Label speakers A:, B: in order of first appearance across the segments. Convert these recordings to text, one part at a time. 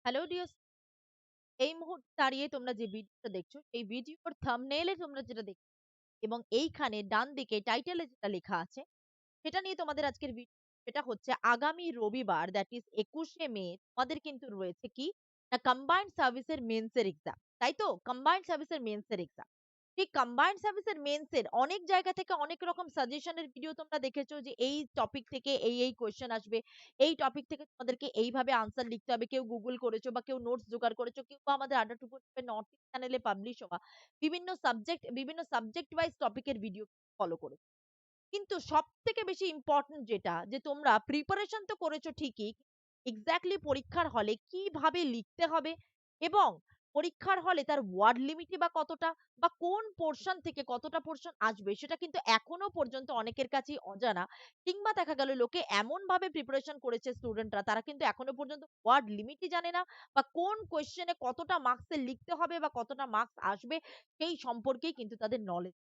A: Hello dear, এই মুহূর্তে দাঁড়িয়ে তোমরা যে ভিডিওটা দেখছো সেই ভিডিওর থাম্বনেইলে তোমরা যেটা দেখছো এবং এইখানে ডান দিকে টাইটেলে যেটা লেখা আছে সেটা নিয়ে তোমাদের আজকের ভিডিও। সেটা হচ্ছে আগামী রবিবার, দ্যাট ইজ 21শে মে তোমাদের কিন্তু রয়েছে কি না কম্বাইন্ড সার্ভিসের মেন্সের এক্সাম, তাই তো? কম্বাইন্ড সার্ভিসের মেন্সের এক্সাম। এই কম্বাইন্ড সার্ভিসের মেন্সের অনেক জায়গা থেকে অনেক রকম সাজেশনের ভিডিও তোমরা দেখেছো যে এই টপিক থেকে এই কোয়েশ্চেন আসবে, এই টপিক থেকে তোমাদেরকে এইভাবে আনসার লিখতে হবে। কেউ গুগল করেছো বা কেউ নোটস জোগাড় করেছো, কেউ বা আমাদের আড্ডা টুকু নর্থ ইস্ট চ্যানেলে পাবলিশ হওয়া বিভিন্ন সাবজেক্ট ওয়াইজ টপিকের ভিডিও ফলো করে। কিন্তু সবথেকে বেশি ইম্পোর্টেন্ট যেটা যে তোমরা প্রিপারেশন তো করেছো ঠিকই, এক্স্যাক্টলি পরীক্ষার হলে কিভাবে লিখতে হবে এবং পরীক্ষার হলে তার ওয়ার্ড লিমিটই বা কতটা বা কোন পোরশন থেকে কতটা পোরশন আসবে সেটা কিন্তু এখনো পর্যন্ত অনেকের কাছেই অজানা। কিংবা দেখা গেল লোকে এমন ভাবে প্রিপারেশন করেছে স্টুডেন্টরা, তারা কিন্তু এখনো পর্যন্ত ওয়ার্ড লিমিটই জানে না বা কোন কোয়েশ্চেনে কতটা মার্কসের লিখতে হবে বা কতটা মার্কস আসবে সেই সম্পর্কেই কিন্তু তাদের নলেজ।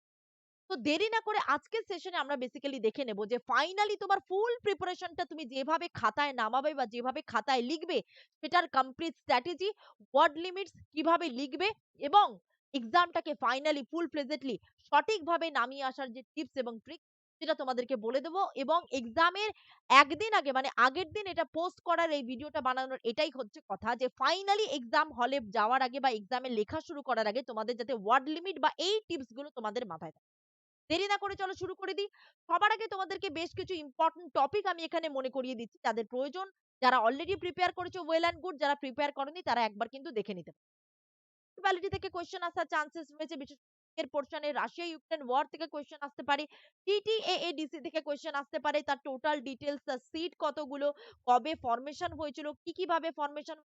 A: তো দেরি না করে আজকের সেশনে আমরা বেসিক্যালি দেখে নেব যে ফাইনালি তোমার ফুল প্রিপারেশনটা তুমি যেভাবে খাতায় নামাবে বা যেভাবে খাতায় লিখবে সেটার কমপ্লিট স্ট্র্যাটেজি, ওয়ার্ড লিমিটস কিভাবে লিখবে এবং এক্সামটাকে ফাইনালি ফুল প্লেজেন্টলি সঠিকভাবে নামিয়ে আসার যে টিপস এবং ট্রিক সেটা তোমাদেরকে বলে দেবো। এবং এক্সামের একদিন আগে মানে আগের দিন এটা পোস্ট করার এই ভিডিওটা বানানোর এটাই হচ্ছে কথা যে ফাইনালি এক্সাম হলে যাওয়ার আগে বা এক্সামে লেখা শুরু করার আগে তোমাদের যাতে ওয়ার্ড লিমিট বা এই টিপস গুলো তোমাদের মাথায় থাকে। দেরি না করে চলো শুরু করে দিই। সবার আগে তোমাদেরকে বেশ কিছু ইম্পোর্টেন্ট টপিক আমি এখানে মনে করিয়ে দিচ্ছি যাদের প্রয়োজন। যারা অলরেডি প্রিপেয়ার করেছো ওয়েল অ্যান্ড গুড, যারা প্রিপেয়ার করোনি তারা একবার কিন্তু দেখে নিতে পারো। ইকুয়ালিটি থেকে কোয়েশ্চেন আসার চান্সেস রয়েছে, বিশেষ এর পোরশনে রাশিয়া ইউক্রেন ওয়ার থেকে কোয়েশ্চেন আসতে পারে। টিটিএএডিসি থেকে কোয়েশ্চেন আসতে পারে, তার টোটাল ডিটেইলস, তার সিট কতগুলো, কবে ফরমেশন হয়েছিল, কি ভাবে ফরমেশন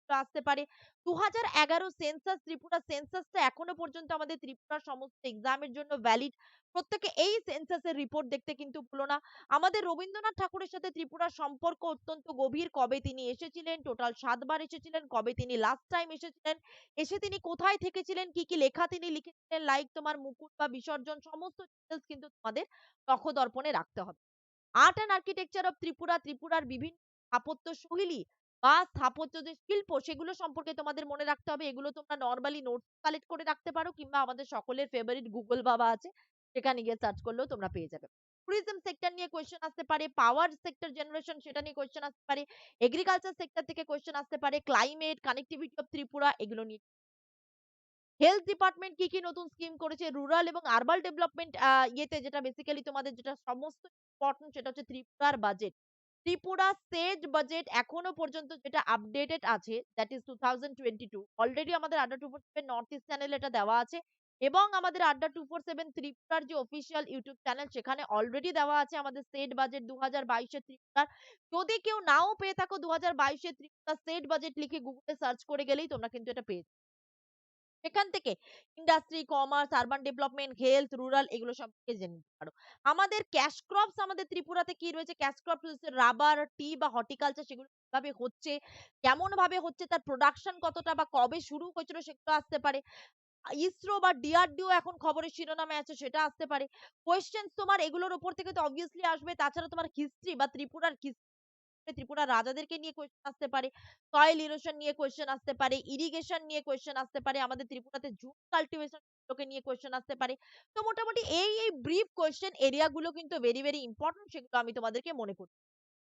A: আসতে পারে। 2011 সেন্সাস, ত্রিপুরা সেন্সাসটা এখনো পর্যন্ত আমাদের ত্রিপুরার সমস্ত এক্সামের জন্য ভ্যালিড। প্রত্যেকে এই সেন্সাসের রিপোর্ট দেখতে কিন্তু ভুলো না। আমাদের রবীন্দ্রনাথ ঠাকুরের সাথে ত্রিপুরার সম্পর্ক অত্যন্ত গভীর। কবে তিনি এসেছিলেন, টোটাল 7 বার এসেছিলেন, কবে তিনি লাস্ট টাইম এসেছিলেন, এসে তিনি কোথায় থেকেছিলেন, কি লেখা তিনি লিখেছিলেন, লাইক তোমার মুকুট বা বিসর্জন, সমস্ত ডিটেইলস কিন্তু তোমাদের নখদর্পণে রাখতে হবে। Art and architecture of Tripura, ত্রিপুরার বিভিন্ন স্থাপত্য শৈলী বা স্থাপত্য যে শিল্প সেগুলো সম্পর্কে তোমাদের মনে রাখতে হবে। এগুলো তোমরা নরমালি নোটস কালেক্ট করে রাখতে পারো কিংবা আমাদের সকলের ফেভারিট গুগল বাবা আছে, সেখানে গিয়ে সার্চ করলেও তোমরা পেয়ে যাবে। ট্যুরিজম সেক্টর নিয়ে কোয়েশ্চেন আসতে পারে, পাওয়ার সেক্টর জেনারেশন সেটা নিয়ে কোয়েশ্চেন আসতে পারে, এগ্রিকালচার সেক্টর থেকে কোয়েশ্চেন আসতে পারে, ক্লাইমেট, কানেক্টিভিটি অফ ত্রিপুরা এগুলো নিয়ে। হেলথ ডিপার্টমেন্ট কি নতুন স্কিম করেছে, রুরাল এবং আরবান ডেভেলপমেন্ট ইয়েতে যেটা বেসিক্যালি তোমাদের যেটা সমস্ত ইম্পোর্টেন্ট সেটা হচ্ছে ত্রিপুরার বাজেট। ত্রিপুরা স্টেট বাজেট এখনো পর্যন্ত যেটা আপডেটেড আছে দ্যাট ইজ 2022, অলরেডি আমাদের আড্ডা 247 নর্থ ইস্ট চ্যানেলে এটা দেওয়া আছে এবং আমাদের আড্ডা 247 ত্রিপুরার যে অফিসিয়াল ইউটিউব চ্যানেল সেখানে অলরেডি দেওয়া আছে আমাদের স্টেট বাজেট 2022 এর ত্রিপুরার। যদি কেউ নাও পেয়ে থাকো 2022 এর ত্রিপুরা স্টেট বাজেট লিখে গুগলে সার্চ করে গেলেই তোমরা কিন্তু এটা পেয়ে যাবে। সেখান থেকে industry, commerce, urban development, health, rural এগুলো সম্পর্কে জেনে নিতে পারো। আমাদের ক্যাশ ক্রপস আমাদের ত্রিপুরাতে কি রয়েছে, ক্যাশ ক্রপস হচ্ছে রাবার, টি বা হর্টিকালচার, সেগুলো কিভাবে হচ্ছে, কেমন ভাবে হচ্ছে, তার প্রোডাকশন কতটা বা কবে শুরু হয়েছিল সেগুলো আসতে পারে। ইসরো বা ডিআরডিও এখন খবরের শিরোনামে আছে সেটা আসতে পারে। কোয়েশ্চেনস তোমার এগুলোর উপর থেকে তো অবভিয়াসলি আসবে। তাছাড়া তোমার হিস্ট্রি বা ত্রিপুরার ত্রিপুরার রাজাদেরকে নিয়ে কোয়েশ্চেন আসতে পারে, সয়েল ইরোশন নিয়ে কোয়েশ্চেন আসতে পারে, ইরিগেশন নিয়ে কোয়েশ্চেন আসতে পারে, আমাদের ত্রিপুরাতে জুট কাল্টিভেশন গুলোকে নিয়ে কোয়েশ্চেন আসতে পারে। তো মোটামুটি এই ব্রিফ কোয়েশ্চেন এরিয়া গুলো কিন্তু ভেরি ইম্পর্টেন্ট, সেগুলো আমি তোমাদেরকে মনে করি।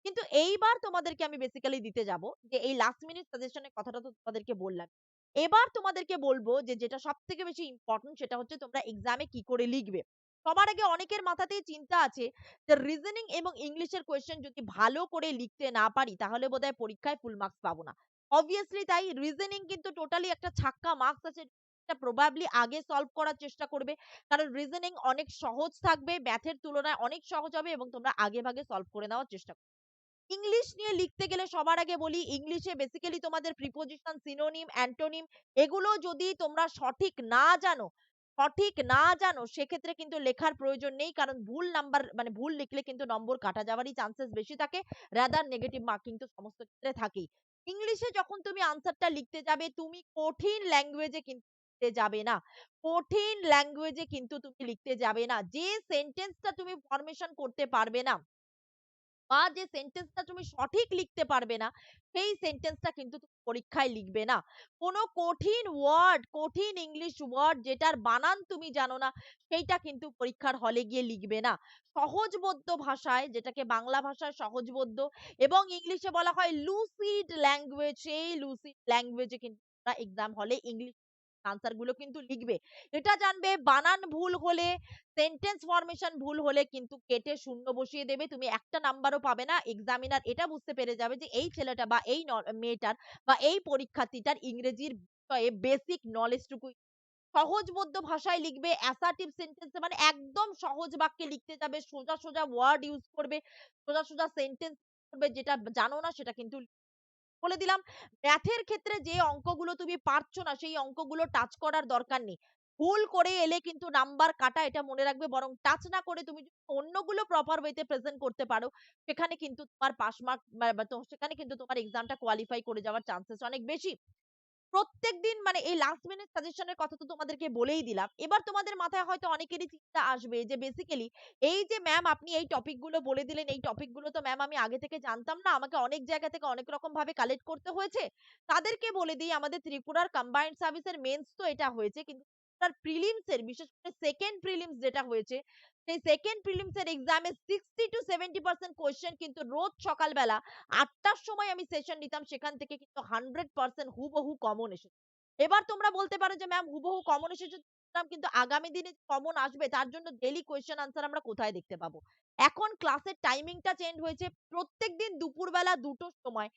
A: কিন্তু এইবার তোমাদেরকে আমি বেসিক্যালি দিতে যাব যে এই লাস্ট মিনিট সাজেশনের কথাটা তো তোমাদেরকে বললাম। এবার তোমাদেরকে বলবো যে যেটা সবথেকে বেশি ইম্পর্টেন্ট সেটা হচ্ছে তোমরা এক্সামে কি করে লিখবে। সবার আগে অনেকের মাথাতেই চিন্তা আছে যে রিজনিং এবং ইংলিশের কোয়েশ্চেন যদি ভালো করে লিখতে না পারি তাহলে বোধহয় পরীক্ষায় ফুল মার্কস পাবো না। অবভিয়াসলি তাই, রিজনিং কিন্তু টোটালি একটা ছাক্কা মার্কস আছে, এটা প্রবাবলি আগে সলভ করার চেষ্টা করবে। কারণ রিজনিং অনেক সহজ থাকবে, ম্যাথের তুলনায় অনেক সহজ হবে এবং তোমরা আগে ভাগে সলভ করে নেওয়ার চেষ্টা করবে। ইংলিশ নিয়ে লিখতে গেলে সবার আগে বলি ইংলিশে বেসিক্যালি তোমাদের প্রিপোজিশন, সিনোনিম, অ্যান্টোনিম এগুলো যদি তোমরা সঠিক না জানো সেক্ষেত্রে কিন্তু লেখার প্রয়োজন নেই। কারণ ভুল নাম্বার মানে ভুল লিখলে কিন্তু নম্বর কাটা যাওয়ারই চান্সেস বেশি থাকে, রাদার নেগেটিভ মার্কিং তো সমস্ত ক্ষেত্রে থাকেই। ইংলিশে যখন তুমি আনসারটা লিখতে যাবে তুমি কঠিন ল্যাঙ্গুয়েজে কিন্তু লিখতে যাবে না। কঠিন ল্যাঙ্গুয়েজে কিন্তু তুমি লিখতে যাবে না। যে সেন্টেন্সটা তুমি ফরমেশন করতে পারবে না বা যে সেন্টেন্সটা তুমি সঠিক লিখতে পারবে না, সেই সেন্টেন্সটা কিন্তু তুমি পরীক্ষায় লিখবে না। কোনো কঠিন ওয়ার্ড, কঠিন ইংলিশ ওয়ার্ড যেটার বানান তুমি জানো না, সেইটা কিন্তু পরীক্ষার হলে গিয়ে লিখবে না। সহজবোধ্য ভাষায়, যেটাকে বাংলা ভাষায় সহজবোধ্য এবং ইংলিশে বলা হয় লুসিড ল্যাঙ্গুয়েজ, সেই লুসিড ল্যাঙ্গুয়েজে কিন্তু তোমরা এক্সাম হলে ইংলিশ আনসার গুলো কিন্তু লিখবে। এটা জানবে বানান ভুল হলে, সেন্টেন্স ফরমেশন ভুল হলে কিন্তু কেটে শূন্য বসিয়ে দেবে, তুমি একটা নাম্বারও পাবে না। এক্সামিনার এটা বুঝতে পেরে যাবে যে এই ছেলেটা বা এই মেয়েটার বা এই পরীক্ষার্থীটার ইংরেজির বিষয়ে বেসিক নলেজটুকু। সহজবোধ্য ভাষায় লিখবে, অ্যাসার্টিভ সেন্টেন্স মানে একদম সহজ বাক্যে লিখতে যাবে, সোজা সোজা ওয়ার্ড ইউজ করবে, সোজা সোজা সেন্টেন্স করবে, যেটা জানো না সেটা কিন্তু বলে দিলাম। ম্যাথের ক্ষেত্রে যে অঙ্কগুলো তুমি পারছো না সেই অঙ্কগুলো টাচ করার দরকার নেই। ভুল করে এলে কিন্তু নাম্বার কাটা, এটা মনে রাখবে। বরং টাচ না করে তুমি যদি অন্যগুলো প্রপার ওয়েতে প্রেজেন্ট করতে পারো, সেখানে কিন্তু তোমার পাস মার্ক সেখানে কিন্তু তোমার এক্সামটা কোয়ালিফাই করে যাওয়ার চান্সেস অনেক বেশি। প্রত্যেকদিন মানে এই লাস্ট মিনিট সাজেশনের কথা তো তোমাদেরকে বলেই দিলাম। এবার তোমাদের মাথায় হয়তো অনেকেরই চিন্তা আসবে যে বেসিক্যালি এই যে ম্যাম আপনি এই টপিকগুলো বলে দিলেন, এই টপিকগুলো তো ম্যাম আমি আগে থেকে জানতাম না। আমাকে অনেক জায়গা থেকে অনেক রকম ভাবে কালেক্ট করতে হয়েছে। তাদেরকে বলে দিই, আমাদের ত্রিপুরার কম্বাইন্ড সার্ভিসের মেন্স তো এটা হয়েছে, কিন্তু ত্রিপুরার প্রিলিমস এর, বিশেষ করে সেকেন্ড প্রিলিমস যেটা হয়েছে, সেই সেকেন্ড প্রিলিমস এর এক্সামে 60 to 70% কোয়েশ্চেন কিন্তু রোজ সকালবেলা ৮টার সময় আমি সেশন নিতাম, সেখান থেকে কিন্তু 100% হুবহু কমন এসেছে। এবার তোমরা বলতে পারো যে ম্যাম হুবহু কমন এসেছে, কিন্তু আগামী দিনে কমন আসবে তার জন্য ডেইলি কোয়েশ্চেন আনসার আমরা কোথায় দেখতে পাবো? এখন ক্লাসের টাইমিংটা চেঞ্জ হয়েছে। প্রত্যেকদিন দুপুরবেলা ২টোর সময়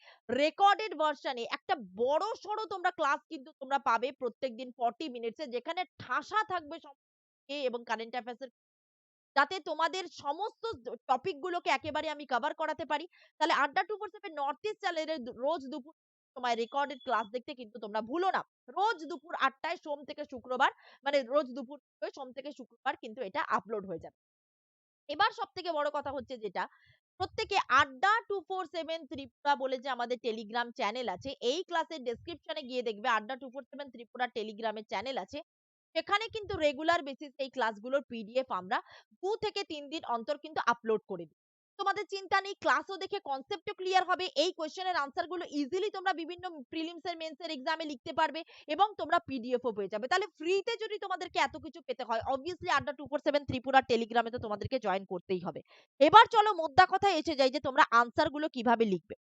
A: রেকর্ডেড ভার্শনে একটা বড়সড় তোমরা ক্লাস কিন্তু তোমরা পাবে প্রত্যেকদিন 40 মিনিটসে, যেখানে ঠাসা থাকবে এবং কারেন্ট অ্যাফেয়ার্স এর, যাতে তোমাদের সমস্ত টপিক গুলোকে একেবারে আমি কভার করাতে পারি। তাহলে আড্ডা 247 নর্থ ইস্ট চ্যানেলের রোজ দুপুর সময় রেকর্ডেড ক্লাস দেখতে কিন্তু তোমরা ভুলো না। রোজ দুপুর ৮টায় সোম থেকে শুক্রবার, মানে রোজ দুপুর সোম থেকে শুক্রবার কিন্তু এটা আপলোড হয়ে যাবে। এবার সবথেকে বড় কথা হচ্ছে যেটা, প্রত্যেকে আড্ডা 247 ত্রিপুরা বলে যে আমাদের টেলিগ্রাম চ্যানেল আছে, এই ক্লাসের ডেসক্রিপশনে গিয়ে দেখবে আড্ডা 247 ত্রিপুরা টেলিগ্রামের চ্যানেল আছে। সেখানে কিন্তু রেগুলার বেসিস এই ক্লাসগুলোর পিডিএফ আমরা ২ থেকে ৩ দিন অন্তর কিন্তু আপলোড করে দিই। তোমাদের চিন্তা নেই, ক্লাসও দেখে কনসেপ্টও ক্লিয়ার হবে। এই কোয়েশ্চেনের আনসার গুলো ইজিলি তোমরা বিভিন্ন প্রিলিমস এর মেন্স এর এক্সামে লিখতে পারবে এবং তোমরা পিডিএফও পেয়ে যাবে। তাহলে ফ্রিতে যদি তোমাদেরকে এত কিছু পেতে হয়, অবভিয়াসলি আড্ডা 247 ত্রিপুরা টেলিগ্রামে তো তোমাদেরকে জয়েন করতেই হবে। এবার চলো মোদ্দা কথায় এসে যাই যে তোমরা আনসার গুলো কিভাবে লিখবে।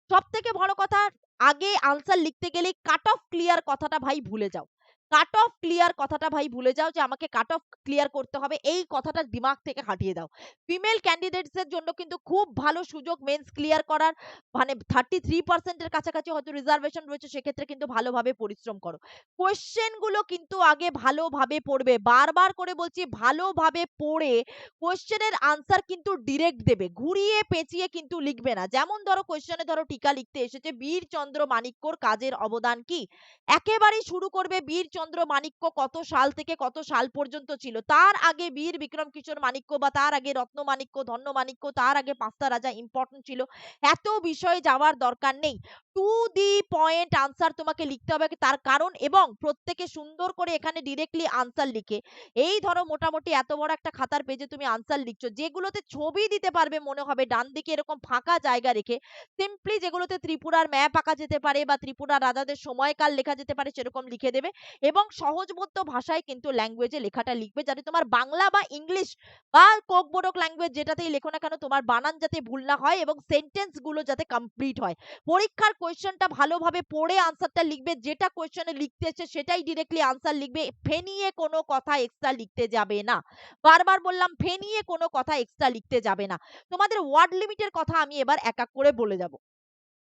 A: সবথেকে বড় কথা, আগে আনসার লিখতে গেলে কাট অফ ক্লিয়ার কথাটা ভাই ভুলে যাও। কাট অফ ক্লিয়ার কথাটা ভাই ভুলে যাও, যে আমাকে কাট অফ ক্লিয়ার করতে হবে, এই কথাটা দিমাগ থেকে হাটিয়ে দাও। ফিমেল ক্যান্ডিডেটস এর জন্য কিন্তু খুব ভালো সুযোগ মেন্স ক্লিয়ার করার, মানে 33% এর কাছাকাছি হয়তো রিজার্ভেশন রয়েছে, সেক্ষেত্রে কিন্তু ভালোভাবে পরিশ্রম করো। কোয়েশ্চেন গুলো কিন্তু আগে ভালোভাবে পড়বে, বারবার করে বলছি ভালোভাবে পড়ে কোয়েশ্চেনের আনসার কিন্তু ডিরেক্ট দেবে, ঘুরিয়ে পেঁচিয়ে কিন্তু লিখবে না। যেমন ধরো কোয়েশ্চেনে ধরো টিকা লিখতে এসেছে বীরচন্দ্র মাণিক্যর কাজের অবদান কি, একেবারেই শুরু করবে বীরচন্দ্র মাণিক্য কত সাল থেকে কত সাল পর্যন্ত ছিল, তার আগে বীর বিক্রম কিশোর মাণিক্য বা তার আগে রত্ন মাণিক্য, ধন্য মাণিক্য, তার আগে পাঁচটা রাজা ইম্পর্টেন্ট ছিল। এত বিষয়ে যাওয়ার দরকার নেই। টু দি পয়েন্ট আনসার তোমাকে লিখতে হবে, তার কারণ, এবং প্রত্যেকে সুন্দর করে এখানে ডিরেক্টলি আনসার লিখে, এই ধরো মোটামুটি এত বড় একটা খাতার পেজে তুমি আনসার লিখছো, যেগুলোতে ছবি দিতে পারবে মনে হবে ডান দিকে এরকম ফাঁকা জায়গা রেখে, সিম্পলি যেগুলোতে ত্রিপুরার ম্যাপ আঁকা যেতে পারে বা ত্রিপুরা রাজাদের সময়কাল লেখা যেতে পারে সেরকম লিখে দেবে, এবং সহজবোধ্য ভাষায় কিন্তু ল্যাঙ্গুয়েজে লেখাটা লিখবে, যাতে তোমার বাংলা বা ইংলিশ বা কোকবোরক ল্যাঙ্গুয়েজ যেটাতেই লেখো না কেন তোমার বানান যাতে ভুল না হয় এবং সেন্টেন্স গুলো যাতে কমপ্লিট হয়। পরীক্ষার কোয়েশ্চেনটা ভালোভাবে পড়ে আনসারটা লিখবে, যেটা কোয়েশ্চেনে লিখতে এসেছে সেটাই ডিরেক্টলি আনসার লিখবে, ফেনিয়ে কোনো কথা এক্সট্রা লিখতে যাবে না। বারবার বললাম ফেনিয়ে কোনো কথা এক্সট্রা লিখতে যাবে না। তোমাদের ওয়ার্ড লিমিটের কথা আমি এবার এক এক করে বলে যাব।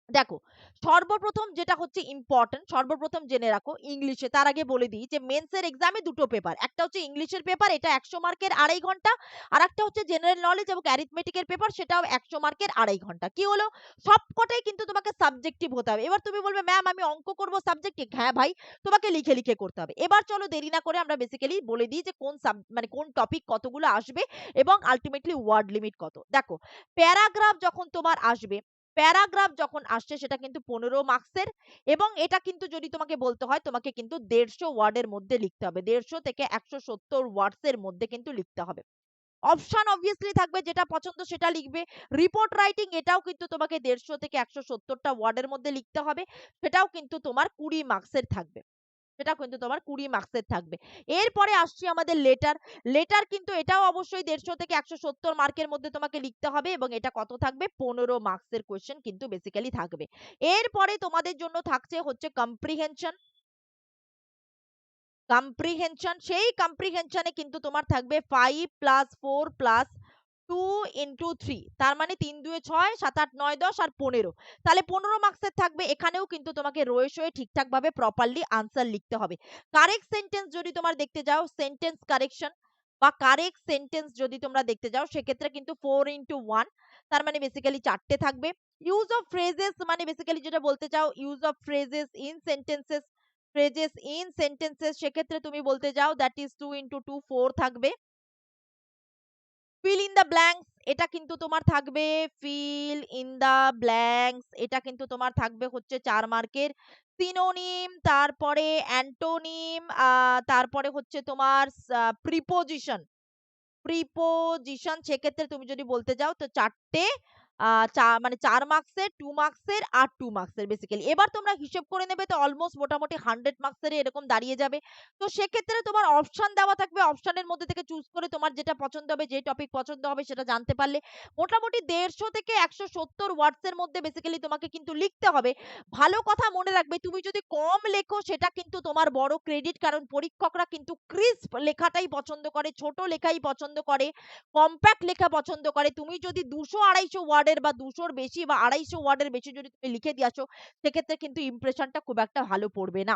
A: দেখো, সর্বপ্রথম যেটা হচ্ছে ইম্পর্টেন্ট, সর্বপ্রথম জেনে রাখো ইংলিশে। তার আগে বলে দিই যে মেন্সের এক্সামে দুটো পেপার, একটা হচ্ছে ইংলিশের পেপার, এটা 100 মার্কের 2.5 ঘন্টা, আর একটা হচ্ছে জেনারেল নলেজ এবং অ্যারিথমেটিকের পেপার, সেটাও 100 মার্কের 2.5 ঘন্টা। কি হলো, সবকটাই কিন্তু তোমাকে সাবজেক্টিভ হতে হবে। এবার তুমি বলবে ম্যাম আমি অঙ্ক করব সাবজেক্টিভ, হ্যাঁ ভাই, তোমাকে লিখে লিখে করতে হবে। এবার চলো দেরি না করে আমরা বেসিক্যালি বলে দিই যে কোন মানে কোন টপিক কতগুলো আসবে এবং আলটিমেটলি ওয়ার্ড লিমিট কত। দেখো, প্যারাগ্রাফ যখন তোমার আসবে, প্যারাগ্রাফ যখন আসছে সেটা কিন্তু 15 মার্কসের, এবং এটা কিন্তু যদি তোমাকে বলতে হয় তোমাকে কিন্তু 150 ওয়ার্ডের মধ্যে লিখতে হবে, 150 থেকে 170 ওয়ার্ডস এর মধ্যে কিন্তু লিখতে হবে। অপশন অবভিয়াসলি থাকবে, যেটা পছন্দ সেটা লিখবে। রিপোর্ট রাইটিং এটাও কিন্তু তোমাকে 150 থেকে 170টা ওয়ার্ডের মধ্যে লিখতে হবে, সেটাও কিন্তু তোমার 20 মার্কসের থাকবে, সেটা কিন্তু তোমার 20 মার্কসের থাকবে। এরপরে আসছি আমাদের লেটার। লেটার কিন্তু এটাও অবশ্যই 150 থেকে 170 মার্কের মধ্যে তোমাকে লিখতে হবে, এবং এটা কত থাকবে, 15 মার্কসের কোয়েশ্চেন কিন্তু বেসিক্যালি থাকবে। এরপরে তোমাদের জন্য থাকছে হচ্ছে কম্প্রিহেনশন। কম্প্রিহেনশন, সেই কম্প্রিহেনশনে কিন্তু তোমার থাকবে 5 প্লাস 4 প্লাস 2 ইন্টু 3, তার মানে 3 2 6, 7 8 9 10 আর 15, তাহলে 15 মার্কসের থাকবে। এখানেও কিন্তু তোমাকে রয়ে শয়ে ঠিকঠাক ভাবে প্রপারলি আনসার লিখতে হবে। কারেক্ট সেন্টেন্স যদি তোমার দেখতে যাও, সেন্টেন্স কারেকশন বা কারেক্ট সেন্টেন্স যদি তোমরা দেখতে যাও, সেক্ষেত্রে কিন্তু 4 ইন্টু 1, তার মানে বেসিক্যালি 4টে থাকবে। ইউজ অফ ফ্রেজেস মানে বেসিক্যালি যেটা বলতে চাও, use of phrases in sentences, phrases in sentences সেক্ষেত্রে তুমি বলতে যাও, দ্যাট ইজ 2 ইন্টু 2 4 থাকবে। ফিল ইন দ্য ব্ল্যাঙ্কস এটা কিন্তু তোমার থাকবে, ফিল ইন দ্য ব্ল্যাঙ্কস এটা কিন্তু তোমার থাকবে হচ্ছে 4 মার্কের। সিনোনিম, তারপরে অ্যান্টোনিম, তারপরে হচ্ছে তোমার প্রিপোজিশন, প্রিপোজিশন সেক্ষেত্রে তুমি যদি বলতে যাও তো 4টে, মানে 4 মার্কসের, 2 মার্কসের আর 2 মার্কসের বেসিক্যালি। এবার তোমরা হিসেব করে নেবে, তো অলমোস্ট মোটামুটি 100 মার্কসের এরকম দাঁড়িয়ে যাবে। তো সেক্ষেত্রে তোমার অপশন দেওয়া থাকবে, অপশনের মধ্যে থেকে চুজ করে তোমার যেটা পছন্দ হবে, যে টপিক পছন্দ হবে সেটা জানতে পারলে মোটামুটি 150 থেকে 170 ওয়ার্ডস এর মধ্যে বেসিক্যালি তোমাকে কিন্তু লিখতে হবে। ভালো কথা মনে রাখবে, তুমি যদি কম লেখো সেটা কিন্তু তোমার বড় ক্রেডিট, কারণ পরীক্ষকরা কিন্তু ক্রিস্প লেখাটাই পছন্দ করে, ছোট লেখাই পছন্দ করে, কম্প্যাক্ট লেখা পছন্দ করে। তুমি যদি 200-250 ওয়ার্ডের বা 200-র বেশি বা 250 ওয়ার্ডের বেশি যদি তুমি লিখে দিয়ে আসো, সেক্ষেত্রে কিন্তু ইমপ্রেশনটা খুব একটা ভালো পড়বে না।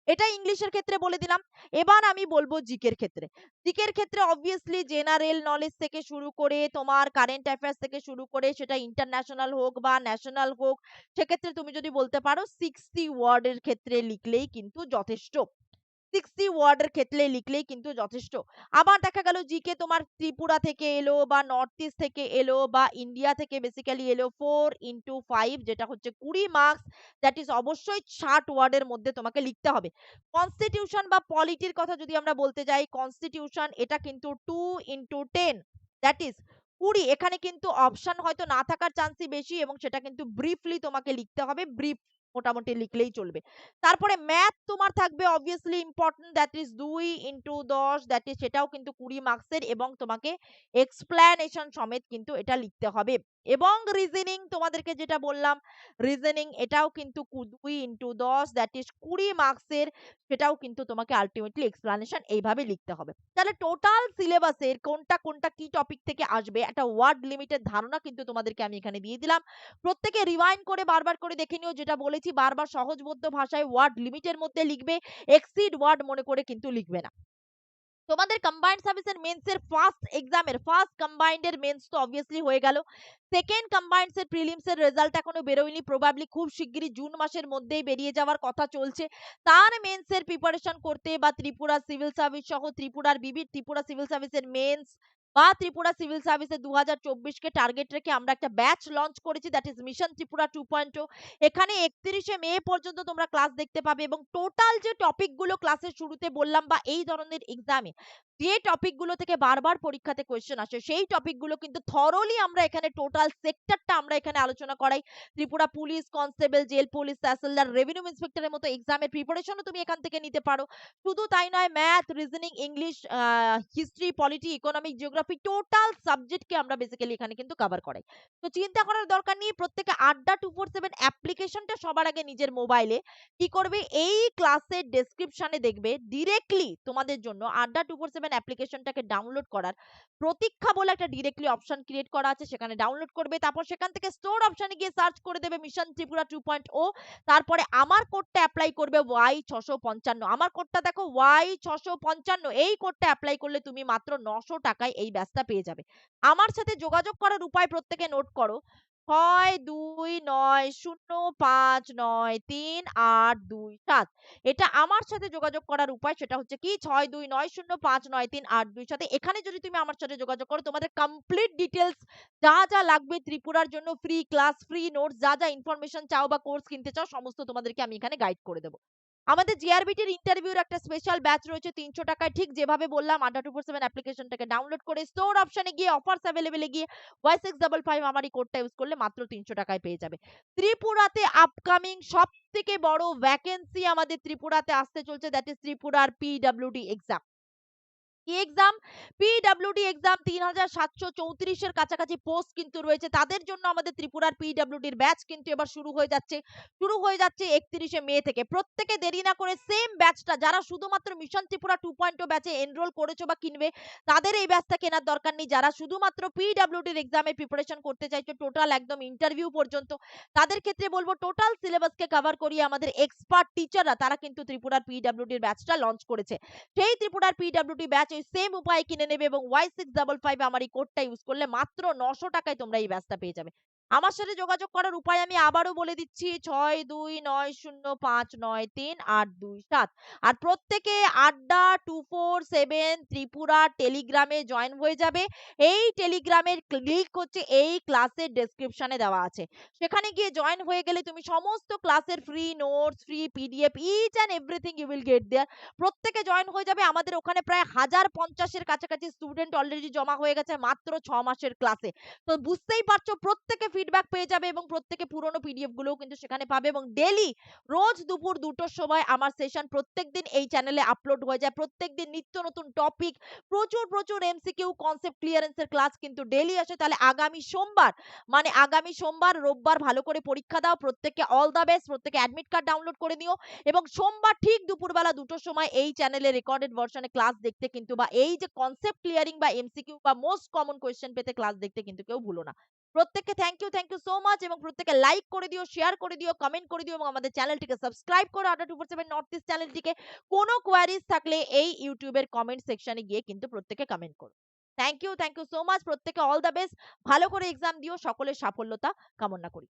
A: এটা ইংলিশের ক্ষেত্রে বলে দিলাম। এবার আমি বলবো জিকের ক্ষেত্রে। জিকের ক্ষেত্রে অবভিয়াসলি জেনারেল নলেজ থেকে শুরু করে তোমার কারেন্ট অ্যাফেয়ার্স থেকে শুরু করে, সেটা ইন্টারন্যাশনাল হোক বা ন্যাশনাল হোক, সেক্ষেত্রে তুমি যদি বলতে পারো 60 ওয়ার্ডের ক্ষেত্রে লিখলেই কিন্তু যথেষ্ট। 60 ওয়ার্ডের ক্ষেত্রে লিখলেই কিন্তু যথেষ্ট। আবার দেখা গেল জিকে তোমার ত্রিপুরা থেকে এলো বা নর্থ ইস্ট থেকে এলো বা ইন্ডিয়া থেকে বেসিক্যালি এলো, 4 ইন্টু 5 যেটা হচ্ছে 20 মার্কস, দ্যাট ইজ অবশ্যই 60 ওয়ার্ডের মধ্যে তোমাকে লিখতে হবে। কনস্টিটিউশন বা পলিটির কথা যদি আমরা বলতে যাই, কনস্টিটিউশন এটা কিন্তু 2 ইন্টু 10, দ্যাট ইজ 20। এখানে কিন্তু অপশন হয়তো না থাকার চান্সই বেশি, এবং সেটা কিন্তু ব্রিফলি তোমাকে লিখতে হবে, ব্রিফ মোটামুটি লিখলেই চলবে। তারপরে ম্যাথ তোমার থাকবে obviously important, that is 2 into 10, that is সেটাও কিন্তু 20 মার্কসের, এবং তোমাকে এক্সপ্লেনেশন সমেত কিন্তু এটা লিখতে হবে। এবং রিজনিং তোমাদেরকে যেটা বললাম, রিজনিং এটাও কিন্তু 2 ইন্টু 10, দ্যাট ইজ 20 মার্কসের, সেটাও কিন্তু তোমাকে আলটিমেটলি এক্সপ্লেনেশন এইভাবে লিখতে হবে। তাহলে টোটাল সিলেবাসের কোনটা কোনটা কি টপিক থেকে আসবে একটা ওয়ার্ড লিমিটের ধারণা কিন্তু তোমাদেরকে আমি এখানে দিয়ে দিলাম। প্রত্যেকে রিওয়াইন্ড করে বারবার করে দেখে নিও, যেটা বলেছি বারবার সহজবোধ্য ভাষায় ওয়ার্ড লিমিটের মধ্যে লিখবে, এক্সিড ওয়ার্ড মনে করে কিন্তু লিখবে না। তোমাদের কম্বাইন্ড সার্ভিসের মেন্সের ফার্স্ট এক্সামের ফার্স্ট কম্বাইন্ড এর মেন্স তো অবভিয়াসলি হয়ে গেল। সেকেন্ড কম্বাইন্ড এর প্রিলিমস এর রেজাল্ট এখনো বেরোয়নি, প্রবাবলি খুব শিগগিরই জুন মাসের মধ্যেই বেরিয়ে যাওয়ার কথা চলছে। তার মেন্স এর প্রিপারেশন করতে বা ত্রিপুরা সিভিল সার্ভিস সহ ত্রিপুরার বিবিধ ত্রিপুরা সিভিল সার্ভিসের মেন্স বা ত্রিপুরা সিভিল সার্ভিসে 2024 কে টার্গেট রেখে আমরা একটা ব্যাচ লঞ্চ করেছি, দ্যাট ইজ মিশন ত্রিপুরা 2.0। এখানে 31শে মে পর্যন্ত তোমরা ক্লাস দেখতে পাবে, এবং টোটাল যে টপিকগুলো ক্লাসের শুরুতে বললাম বা এই ধরনের এক্সামে যে টপিকগুলো থেকে বারবার পরীক্ষাতে কোয়েশ্চেন আসে, সেই টপিকগুলো কিন্তু থরলি আমরা এখানে টোটাল সেক্টরটা আমরা এখানে আলোচনা করাই। Tripura police constable, jail police, তহসিলদার, রেভিনিউ ইন্সপেক্টরের মতো এক্সামের প্রিপারেশনও তুমি এখান থেকে নিতে পারো। শুধু তাই নয়, math, reasoning, English, history, polity, economic, geography, total সাবজেক্টকে আমরা বেসিক্যালি এখানে কিন্তু কভার করাই। তো চিন্তা করার দরকার নেই, প্রত্যেকে আড্ডা 247 অ্যাপ্লিকেশনটা সবার আগে নিজের মোবাইলে কি করবে, এই ক্লাসের ডেসক্রিপশনে দেখবে ডিরেক্টলি তোমাদের জন্য আড্ডা 247 অ্যাপ্লিকেশনটাকে ডাউনলোড করার প্রতীক্ষা বলে একটা ডিরেক্টলি অপশন ক্রিয়েট করা আছে, সেখানে ডাউনলোড করবে। তারপর সেখান থেকে স্টোর অপশনে গিয়ে সার্চ করে দেবে মিশন ত্রিপুরা 2.0, তারপরে আমার কোডটা অ্যাপ্লাই করবে Y655। আমার কোডটা দেখো Y655, এই কোডটা অ্যাপ্লাই করলে তুমি মাত্র 900 টাকায় এই ব্যাচটা পেয়ে যাবে। আমার সাথে যোগাযোগ করার উপায় প্রত্যেকে নোট করো, 6290593827। এটা আমার সাথে যোগাযোগ করার উপায়, সেটা হচ্ছে কি 6290593827। এখানে যদি তুমি আমার সাথে যোগাযোগ করো, তোমাদের কমপ্লিট ডিটেলস যা যা লাগবে ত্রিপুরার জন্য, ফ্রি ক্লাস, ফ্রি নোটস, যা যা ইনফরমেশন চাও বা কোর্স কিনতে চাও, সমস্ত তোমাদেরকে আমি এখানে গাইড করে দেবো। আমাদের জিআরবিটির ইন্টারভিউর একটা স্পেশাল ব্যাচ রয়েছে ৩০০ টাকায়, ঠিক যেভাবে বললাম আড্ডা 247 অ্যাপ্লিকেশনটাকে ডাউনলোড করে স্টোর অপশনে গিয়ে অফারস অ্যাভেলেবল এ গিয়ে Y655 আমার এই কোডটা ইউজ করলে মাত্র ৩০০ টাকায় পেয়ে যাবে। ত্রিপুরাতে আপকামিং সবথেকে বড় ভ্যাকেন্সি আমাদের ত্রিপুরাতে আসতে চলছে, দ্যাট ইজ ত্রিপুরার পিডব্লিউডি এক্সাম। কি এক্সাম? পিডব্লিউডি এক্সাম ৩৭৩৪ এর কাছাকাছি পোস্ট কিন্তু রয়েছে। তাদের জন্য আমাদের ত্রিপুরার পিডব্লিউডির ব্যাচ কিন্তু এবার শুরু হয়ে যাচ্ছে। শুরু হয়ে যাচ্ছে ৩১শে মে থেকে। প্রত্যেকে দেরি না করে সেম ব্যাচটা, যারা শুধুমাত্র মিশন ত্রিপুরা 2.0 ব্যাচে এনরোল করেছো বা কিনবে, তাদের এই ব্যাচটা কেনার দরকার নেই। যারা শুধুমাত্র পিডব্লিউডির এক্সামের প্রিপারেশন করতে চাইছো টোটাল একদম ইন্টারভিউ পর্যন্ত, তাদের ক্ষেত্রে বলবো টোটাল সিলেবাসকে কভার করিয়ে আমাদের এক্সপার্ট টিচাররা তারা কিন্তু ত্রিপুরার পিডব্লিউডির ব্যাচটা লঞ্চ করেছে। সেই ত্রিপুরার পিডব্লিউডি ব্যাচ ওই সেম উপায়ে কিনে নেবে এবং Y655 আমার এই কোডটা ইউজ করলে মাত্র ৯০০ টাকায় তোমরা এই ব্যাচটা পেয়ে যাবে। আমার সাথে যোগাযোগ করার উপায় আমি আবারও বলে দিচ্ছি, 6290593827। আর প্রত্যেকে আড্ডা 247 ত্রিপুরা টেলিগ্রামে জয়েন হয়ে যাবে। এই টেলিগ্রামের লিংক হচ্ছে এই ক্লাসের ডেসক্রিপশনে দেওয়া আছে। সেখানে গিয়ে জয়েন হয়ে গেলে তুমি সমস্ত ক্লাসের free notes, free PDF, each and everything you will get there. প্রত্যেকে জয়েন হয়ে যাবে। আমাদের ওখানে প্রায় 1050 এর কাছাকাছি স্টুডেন্ট অলরেডি জমা হয়ে গেছে মাত্র 6 মাসের ক্লাসে। তো বুঝতেই পারছো প্রত্যেকে ফিডব্যাক পেয়ে যাবে এবং প্রত্যেকে পুরনো পিডিএফ গুলোও কিন্তু সেখানে পাবে এবং ডেইলি রোজ দুপুর 2টোর সময় আমার সেশন প্রত্যেকদিন এই চ্যানেলে আপলোড হয়ে যায়। প্রত্যেকদিন নিত্য নতুন টপিক, প্রচুর এমসিকিউ, কনসেপ্ট ক্লিয়ারেন্স এর ক্লাস কিন্তু ডেইলি আসে। তাহলে আগামী সোমবার, রোববার ভালো করে পরীক্ষা দাও। প্রত্যেককে অল দ্য বেস্ট। প্রত্যেকে অ্যাডমিট কার্ড ডাউনলোড করে নিও এবং সোমবার ঠিক দুপুরবেলা 2টোর সময় এই চ্যানেলে রেকর্ডেড ভার্সনে ক্লাস দেখতে কিন্তু, বা এই যে কনসেপ্ট ক্লিয়ারিং বা এমসিকিউ বা মোস্ট কমন কোয়েশ্চেন পেতে ক্লাস দেখতে কিন্তু কেউ ভুলো না। প্রত্যেককে থ্যাংক ইউ সো মাচ এবং প্রত্যেকে লাইক করে দিও, শেয়ার করে দিও, কমেন্ট করে দিও এবং আমাদের চ্যানেলটিকে সাবস্ক্রাইব করো আড্ডা 247 নর্থ ইস্ট চ্যানেলটিকে। কোনো কোয়ারিজ থাকলে এই ইউটিউবের কমেন্ট সেকশনে গিয়ে কিন্তু প্রত্যেকে কমেন্ট করো। Thank you so much. প্রত্যেকে অল দ্য বেস্ট। ভালো করে এক্সাম দিও। সকলের সাফল্যতা কামনা করি।